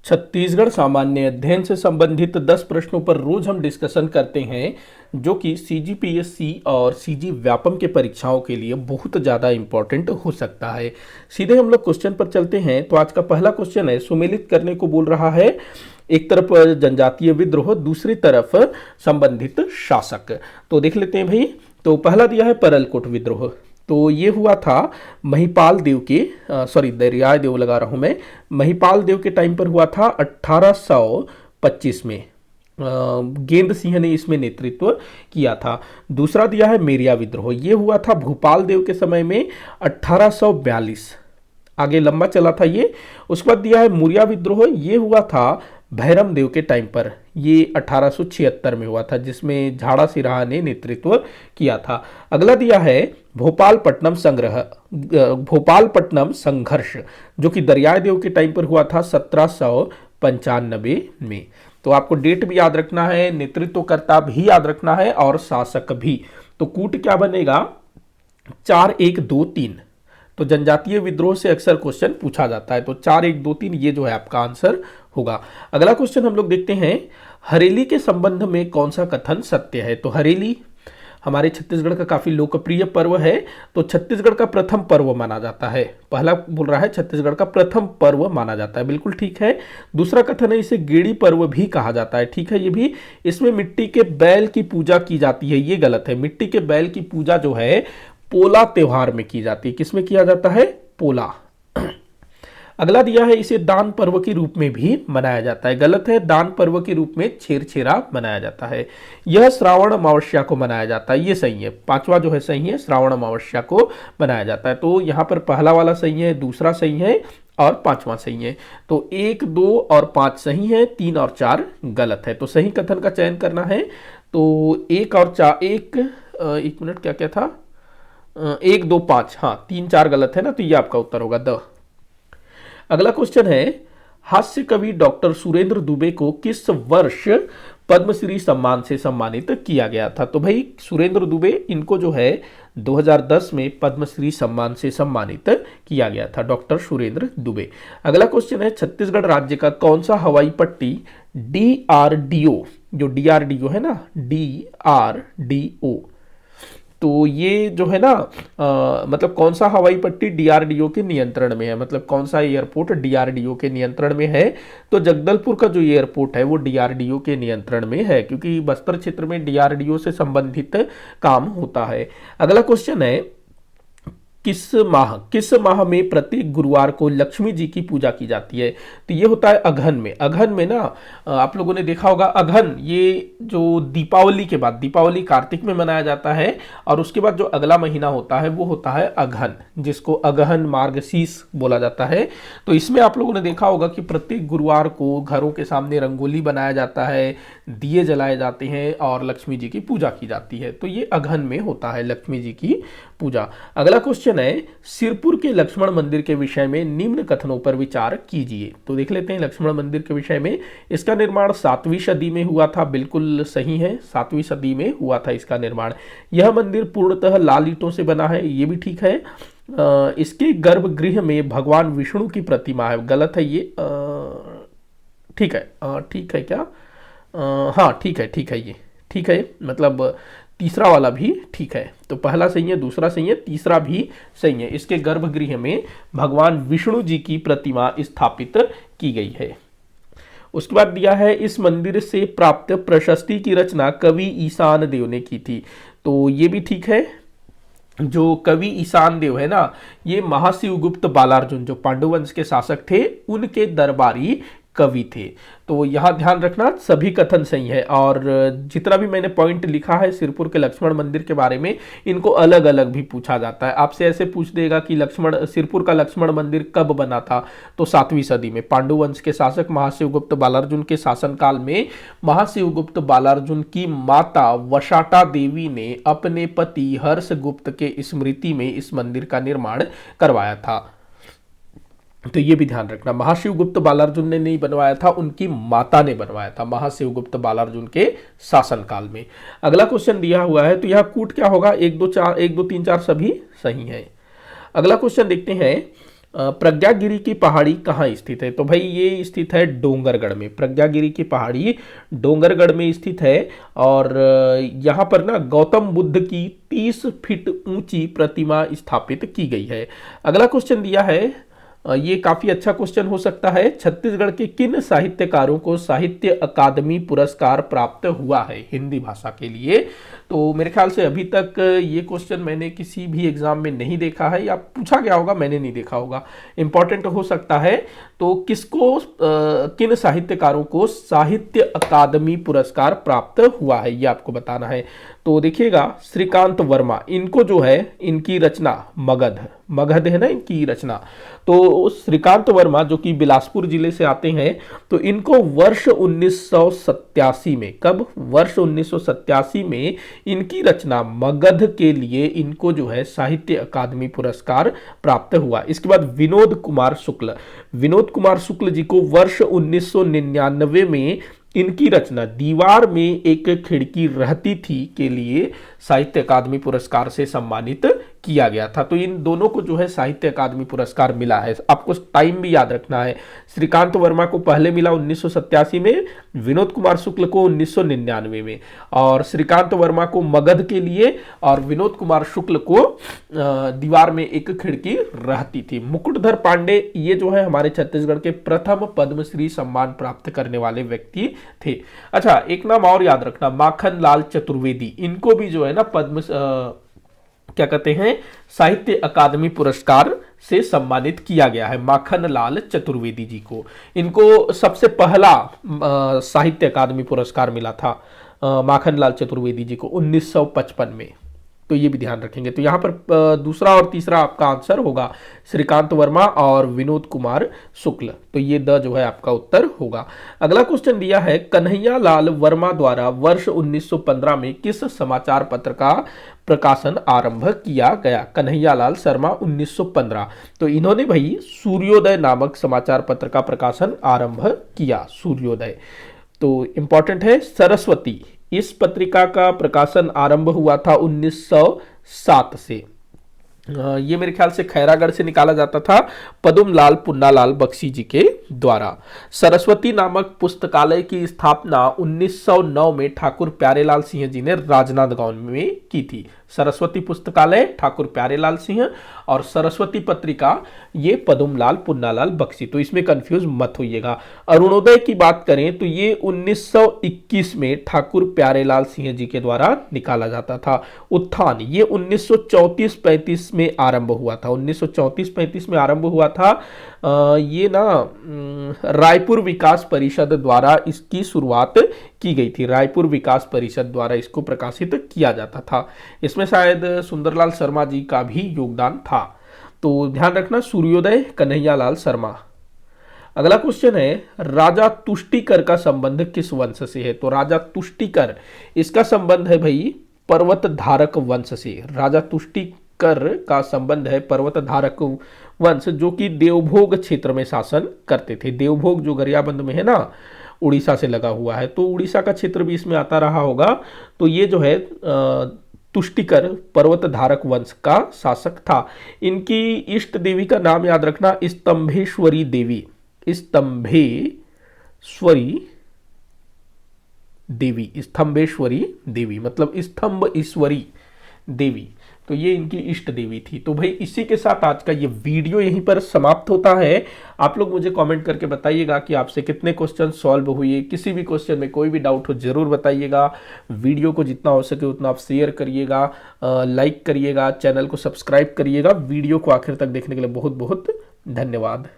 छत्तीसगढ़ सामान्य अध्ययन से संबंधित 10 प्रश्नों पर रोज हम डिस्कशन करते हैं, जो कि सीजीपीएससी और सीजी व्यापम के परीक्षाओं के लिए बहुत ज़्यादा इंपॉर्टेंट हो सकता है। सीधे हम लोग क्वेश्चन पर चलते हैं। तो आज का पहला क्वेश्चन है, सुमेलित करने को बोल रहा है। एक तरफ जनजातीय विद्रोह, दूसरी तरफ संबंधित शासक। तो देख लेते हैं भाई। तो पहला दिया है परलकोट विद्रोह। तो ये हुआ था महिपाल देव के दरियाए देव लगा रहा हूं मैं, महिपाल देव के टाइम पर हुआ था 1825 में। गेंद सिंह ने इसमें नेतृत्व किया था। दूसरा दिया है मेरिया विद्रोह। ये हुआ था भूपाल देव के समय में 1842। आगे लंबा चला था ये। उसके बाद दिया है मुरिया विद्रोह। ये हुआ था भैरम देव के टाइम पर। ये 1876 में हुआ था, जिसमें झाड़ा सिराहा ने नेतृत्व किया था। अगला दिया है भोपालपट्टनम संघर्ष, जो कि दरियाए देव के टाइम पर हुआ था 1795 में। तो आपको डेट भी याद रखना है, नेतृत्वकर्ता भी याद रखना है और शासक भी। तो कूट क्या बनेगा? 4 1 2 3। तो जनजातीय विद्रोह से अक्सर क्वेश्चन पूछा जाता है। तो 4 1 2 3 ये जो है आपका आंसर होगा। अगला क्वेश्चन हम लोग देखते हैं, हरेली के संबंध में कौन सा कथन सत्य है? तो हरेली हमारे छत्तीसगढ़ का काफी लोकप्रिय पर्व है। तो छत्तीसगढ़ का प्रथम पर्व माना जाता है। पहला बोल रहा है छत्तीसगढ़ का प्रथम पर्व माना जाता है, बिल्कुल ठीक है। दूसरा कथन है, इसे गेड़ी पर्व भी कहा जाता है, ठीक है ये भी। इसमें मिट्टी के बैल की पूजा की जाती है, ये गलत है। मिट्टी के बैल की पूजा जो है पोला त्योहार में की जाती है। किसमें किया जाता है? पोला। अगला दिया है, इसे दान पर्व के रूप में भी मनाया जाता है। गलत है, दान पर्व के रूप में छेरछेरा मनाया जाता है। यह श्रावण अमावस्या को मनाया जाता है, ये सही है। पांचवा जो है सही है, श्रावण अमावस्या को मनाया जाता है। तो यहां पर पहला वाला सही है, दूसरा सही है और पांचवा सही है। तो 1 2 और 5 सही है, 3 और 4 गलत है। तो सही कथन का चयन करना है। तो 1 और 4 एक मिनट, क्या क्या था? 1 2 5, हाँ 3 4 गलत है ना, तो ये आपका उत्तर होगा द। अगला क्वेश्चन है, हास्य कवि डॉक्टर सुरेंद्र दुबे को किस वर्ष पद्मश्री सम्मान से सम्मानित किया गया था? तो भाई सुरेंद्र दुबे, इनको जो है 2010 में पद्मश्री सम्मान से सम्मानित किया गया था, डॉक्टर सुरेंद्र दुबे। अगला क्वेश्चन है, छत्तीसगढ़ राज्य का कौन सा हवाई पट्टी डीआरडीओ, जो डीआरडीओ है ना, डीआरडीओ, तो ये जो है ना मतलब कौन सा हवाई पट्टी डीआरडीओ के नियंत्रण में है? मतलब कौन सा एयरपोर्ट डीआरडीओ के नियंत्रण में है? तो जगदलपुर का जो एयरपोर्ट है वो डीआरडीओ के नियंत्रण में है, क्योंकि बस्तर क्षेत्र में डीआरडीओ से संबंधित काम होता है। अगला क्वेश्चन है, किस माह में प्रत्येक गुरुवार को लक्ष्मी जी की पूजा की जाती है? तो ये होता है अगहन में। अगहन में ना आप लोगों ने देखा होगा, अगहन ये जो दीपावली के बाद, दीपावली कार्तिक में मनाया जाता है, और उसके बाद जो अगला महीना होता है वो होता है अगहन, जिसको अगहन मार्गशीर्ष बोला जाता है। तो इसमें आप लोगों ने देखा होगा कि प्रत्येक गुरुवार को घरों के सामने रंगोली बनाया जाता है, दिए जलाए जाते हैं और लक्ष्मी जी की पूजा की जाती है। तो ये अगहन में होता है लक्ष्मी जी की पूजा। अगला क्वेश्चन है, सिरपुर के लक्ष्मण मंदिर के विषय में निम्न कथनों पर विचार कीजिए। तो देख लेते हैं लक्ष्मण मंदिर के विषय में। इसका निर्माण 7वीं सदी में हुआ था, बिल्कुल सही है, 7वीं सदी में हुआ था इसका निर्माण। यह मंदिर पूर्णतः लाल ईंटों से बना है, ये भी ठीक है। इसके गर्भगृह में भगवान विष्णु की प्रतिमा है, गलत है ये। ठीक है, ठीक है क्या? हाँ ठीक है, ये ठीक है, मतलब तीसरा वाला भी ठीक है। तो पहला सही है, दूसरा सही है, तीसरा भी सही है। इसके गर्भगृह में भगवान विष्णु जी की प्रतिमा स्थापित की गई है। उसके बाद दिया है, इस मंदिर से प्राप्त प्रशस्ति की रचना कवि ईशान देव ने की थी। तो ये भी ठीक है। जो कवि ईशान देव है ना, ये महाशिवगुप्त बालार्जुन, जो पांडुवंश के शासक थे, उनके दरबारी कवि थे। तो यहां ध्यान रखना, सभी कथन सही है। और जितना भी मैंने पॉइंट लिखा है सिरपुर के लक्ष्मण मंदिर के बारे में, इनको अलग अलग भी पूछा जाता है। आपसे ऐसे पूछ देगा कि सिरपुर का लक्ष्मण मंदिर कब बना था? तो 7वीं सदी में पांडुवंश के शासक महाशिवगुप्त बालार्जुन के शासनकाल में महाशिवगुप्त बालार्जुन की माता वशाटा देवी ने अपने पति हर्षगुप्त के स्मृति में इस मंदिर का निर्माण करवाया था। तो ये भी ध्यान रखना, महाशिवगुप्त बालार्जुन ने नहीं बनवाया था, उनकी माता ने बनवाया था महाशिवगुप्त बालार्जुन के शासनकाल में। अगला क्वेश्चन दिया हुआ है, तो यह कूट क्या होगा? 1 2 3 4 सभी सही है। अगला क्वेश्चन देखते हैं, प्रज्ञागिरी की पहाड़ी कहाँ स्थित है? तो भाई ये स्थित है डोंगरगढ़ में। प्रज्ञागिरी की पहाड़ी डोंगरगढ़ में स्थित है। और यहाँ पर ना गौतम बुद्ध की 30 फीट ऊंची प्रतिमा स्थापित की गई है। अगला क्वेश्चन दिया है, ये काफी अच्छा क्वेश्चन हो सकता है। छत्तीसगढ़ के किन साहित्यकारों को साहित्य अकादमी पुरस्कार प्राप्त हुआ है हिंदी भाषा के लिए? तो मेरे ख्याल से अभी तक ये क्वेश्चन मैंने किसी भी एग्जाम में नहीं देखा है, या पूछा गया होगा, मैंने नहीं देखा होगा। इंपॉर्टेंट हो सकता है। तो किसको किन साहित्यकारों को साहित्य अकादमी पुरस्कार प्राप्त हुआ है, ये आपको बताना है। तो देखिएगा, श्रीकांत वर्मा, इनको जो है इनकी रचना मगध है ना इनकी रचना। तो श्रीकांत वर्मा जो कि बिलासपुर जिले से आते हैं, तो इनको वर्ष 1987 में, कब? वर्ष 1987 में इनकी रचना मगध के लिए इनको जो है साहित्य अकादमी पुरस्कार प्राप्त हुआ। इसके बाद विनोद कुमार शुक्ल जी को वर्ष 1999 में इनकी रचना दीवार में एक खिड़की रहती थी के लिए साहित्य अकादमी पुरस्कार से सम्मानित किया गया था। तो इन दोनों को जो है साहित्य अकादमी पुरस्कार मिला है। आपको टाइम भी याद रखना है। श्रीकांत वर्मा को पहले मिला 1987 में, विनोद कुमार शुक्ल को 1999 में। और श्रीकांत वर्मा को मगध के लिए और विनोद कुमार शुक्ल को दीवार में एक खिड़की रहती थी। मुकुटधर पांडे ये जो है हमारे छत्तीसगढ़ के प्रथम पद्मश्री सम्मान प्राप्त करने वाले व्यक्ति थे। अच्छा, एक नाम और याद रखना, माखन लाल चतुर्वेदी, इनको भी जो है ना क्या कहते हैं, साहित्य अकादमी पुरस्कार से सम्मानित किया गया है। माखन लाल चतुर्वेदी जी को, इनको सबसे पहला साहित्य अकादमी पुरस्कार मिला था माखन लाल चतुर्वेदी जी को 1955 में। तो ये भी ध्यान रखेंगे। तो यहाँ पर दूसरा और तीसरा आपका आंसर होगा श्रीकांत वर्मा और विनोद कुमार शुक्ल। तो ये द जो है आपका उत्तर होगा। अगला क्वेश्चन दिया है, कन्हैया लाल वर्मा द्वारा वर्ष 1915 में किस समाचार पत्र का प्रकाशन आरंभ किया गया? कन्हैया लाल शर्मा 1915। तो इन्होंने भाई सूर्योदय नामक समाचार पत्र का प्रकाशन आरंभ किया। सूर्योदय तो इंपॉर्टेंट है। सरस्वती, इस पत्रिका का प्रकाशन आरंभ हुआ था 1907 से। ये मेरे ख्याल से खैरागढ़ से निकाला जाता था पदुमलाल पुन्नालाल बख्शी जी के द्वारा। सरस्वती नामक पुस्तकालय की स्थापना 1909 में ठाकुर प्यारेलाल सिंह जी ने राजनांदगांव में की थी। सरस्वती पुस्तकालय ठाकुर प्यारेलाल सिंह और सरस्वती पत्रिका ये पदुमलाल पुन्नालाल बख्शी। तो इसमें कंफ्यूज मत होइएगा। अरुणोदय की बात करें तो ये 1921 में ठाकुर प्यारेलाल सिंह जी के द्वारा निकाला जाता था। उत्थान ये 1934-35 में आरंभ हुआ था। 1934-35 में आरंभ हुआ था। ये ना रायपुर विकास परिषद द्वारा इसकी शुरुआत की गई थी। रायपुर विकास परिषद द्वारा इसको प्रकाशित किया जाता था। इसमें शायद सुंदरलाल शर्मा जी का भी योगदान था। तो ध्यान रखना, सूर्योदय कन्हैया लाल शर्मा। अगला क्वेश्चन है, राजा तुष्टिकर का संबंध किस वंश से है? तो राजा तुष्टिकर, इसका संबंध है भाई पर्वत धारक वंश से। राजा तुष्टिकर का संबंध है पर्वत धारक वंश, जो कि देवभोग क्षेत्र में शासन करते थे। देवभोग जो गरियाबंद में है ना, उड़ीसा से लगा हुआ है, तो उड़ीसा का क्षेत्र भी इसमें आता रहा होगा। तो ये जो है तुष्टिकर पर्वत धारक वंश का शासक था। इनकी इष्ट देवी का नाम याद रखना, स्तंभेश्वरी देवी। स्तंभेश्वरी देवी मतलब स्तंभ ईश्वरी देवी। तो ये इनकी इष्ट देवी थी। तो भाई इसी के साथ आज का ये वीडियो यहीं पर समाप्त होता है। आप लोग मुझे कमेंट करके बताइएगा कि आपसे कितने क्वेश्चन सॉल्व हुए। किसी भी क्वेश्चन में कोई भी डाउट हो जरूर बताइएगा। वीडियो को जितना हो सके उतना आप शेयर करिएगा, लाइक करिएगा, चैनल को सब्सक्राइब करिएगा। वीडियो को आखिर तक देखने के लिए बहुत बहुत धन्यवाद।